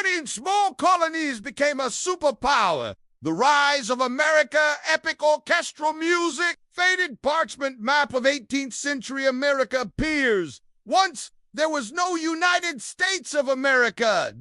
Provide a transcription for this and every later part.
13 small colonies became a superpower. The rise of America, epic orchestral music, faded parchment map of 18th century America appears. Once there was no United States of America,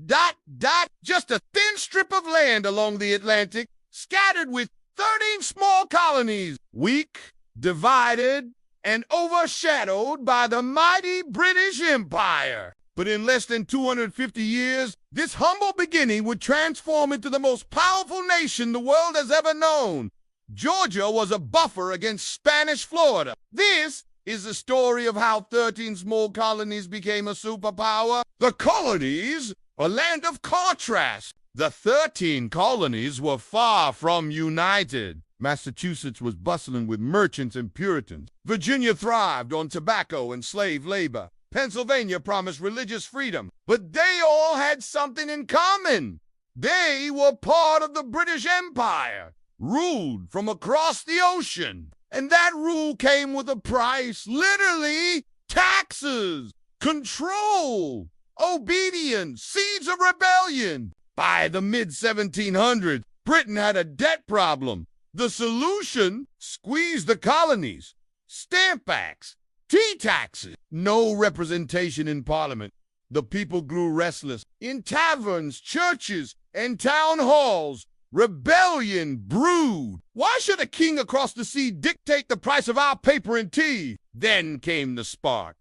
just a thin strip of land along the Atlantic, scattered with 13 small colonies, weak, divided, and overshadowed by the mighty British Empire. But in less than 250 years, this humble beginning would transform into the most powerful nation the world has ever known. Georgia was a buffer against Spanish Florida. This is the story of how 13 small colonies became a superpower. The colonies, a land of contrast. The 13 colonies were far from united. Massachusetts was bustling with merchants and Puritans. Virginia thrived on tobacco and slave labor. Pennsylvania promised religious freedom, but they all had something in common. They were part of the British Empire, ruled from across the ocean. And that rule came with a price, literally taxes, control, obedience, seeds of rebellion. By the mid-1700s, Britain had a debt problem. The solution? Squeeze the colonies. Stamp acts. Tea taxes. No representation in Parliament. The people grew restless. In taverns, churches, and town halls, rebellion brewed. Why should a king across the sea dictate the price of our paper and tea? Then came the spark.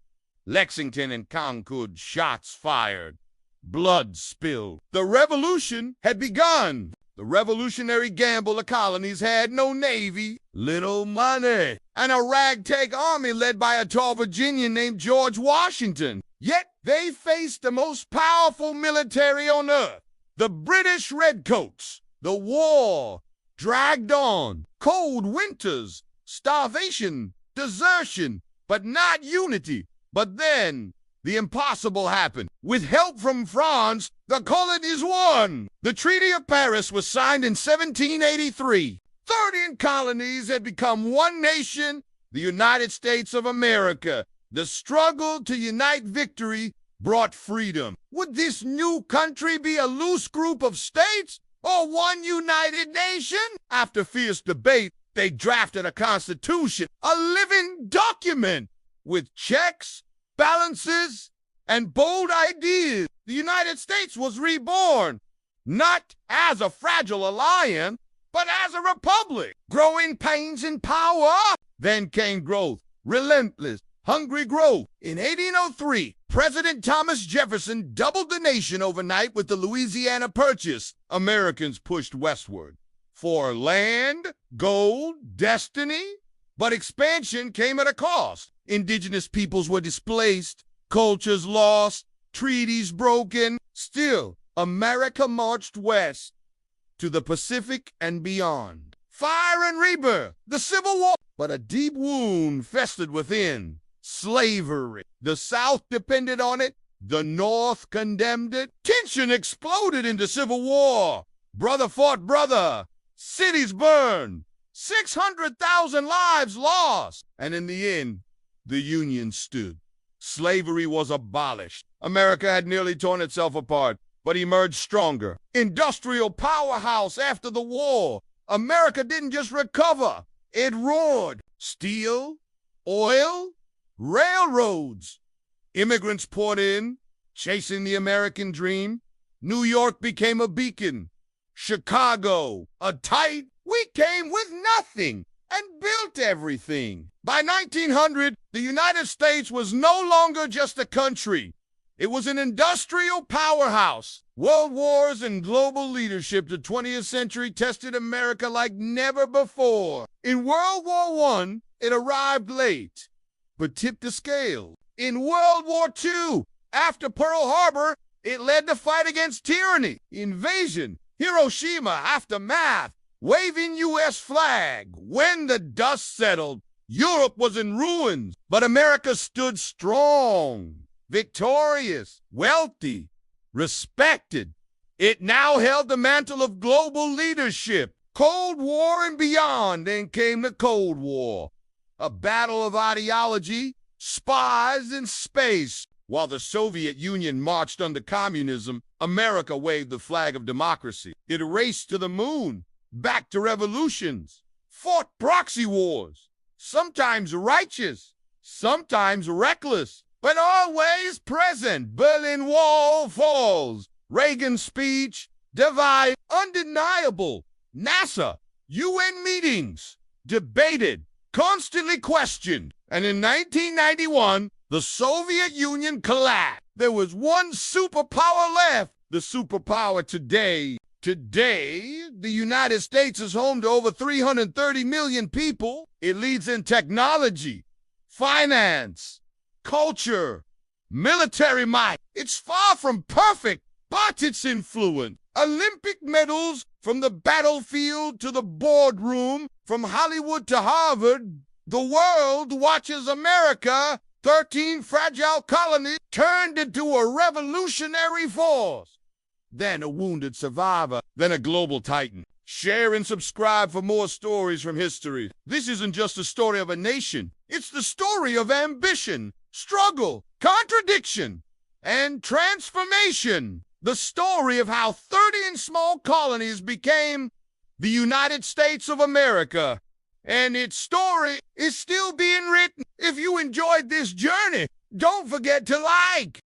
Lexington and Concord, shots fired. Blood spilled. The revolution had begun. The revolutionary gamble the colonies had no navy, little money, and a ragtag army led by a tall Virginian named George Washington. Yet they faced the most powerful military on earth, the British Redcoats. The war dragged on. Cold winters, starvation, desertion, but not unity. But then the impossible happened. With help from France, the colonies won. The Treaty of Paris was signed in 1783. 13 colonies had become one nation, the United States of America. The struggle to unite victory brought freedom. Would this new country be a loose group of states or one united nation? After fierce debate, they drafted a constitution, a living document with checks, balances, and bold ideas. The United States was reborn, not as a fragile alliance, but as a republic. Growing pains and power. Then came growth, relentless, hungry growth. In 1803, President Thomas Jefferson doubled the nation overnight with the Louisiana Purchase. Americans pushed westward for land, gold, destiny. But expansion came at a cost. Indigenous peoples were displaced, cultures lost, treaties broken. Still, America marched west to the Pacific and beyond. Fire and rebirth, the Civil War. But a deep wound festered within. Slavery. The South depended on it. The North condemned it. Tension exploded into civil war. Brother fought brother. Cities burned. 600,000 lives lost. And in the end, the Union stood. Slavery was abolished. America had nearly torn itself apart, but emerged stronger. Industrial powerhouse after the war. America didn't just recover. It roared. Steel, oil, railroads. Immigrants poured in, chasing the American dream. New York became a beacon. Chicago, a tight. We came with nothing and built everything. By 1900, the United States was no longer just a country. It was an industrial powerhouse. World wars and global leadership, the 20th century tested America like never before. In World War I, it arrived late, but tipped the scale. In World War II, after Pearl Harbor, it led the fight against tyranny. Invasion, Hiroshima, aftermath, waving U.S. flag. When the dust settled, Europe was in ruins, but America stood strong, victorious, wealthy, respected. It now held the mantle of global leadership. Cold War and beyond. Then came the Cold War, a battle of ideology, spies, and space. While the Soviet Union marched under communism, America waved the flag of democracy. It raced to the moon, back to revolutions, fought proxy wars, sometimes righteous, sometimes reckless, but always present. Berlin Wall falls, Reagan's speech, divide, undeniable. NASA, UN meetings, debated, constantly questioned. And in 1991, the Soviet Union collapsed. There was one superpower left, the superpower today. Today, the United States is home to over 330 million people. It leads in technology, finance, culture, military might. It's far from perfect, but it's influent. Olympic medals from the battlefield to the boardroom, from Hollywood to Harvard. The world watches America, 13 fragile colonies, turned into a revolutionary force. Then a wounded survivor, then a global titan. Share and subscribe for more stories from history. This isn't just a story of a nation. It's the story of ambition, struggle, contradiction, and transformation. The story of how 13 small colonies became the United States of America. And its story is still being written. If you enjoyed this journey, don't forget to like,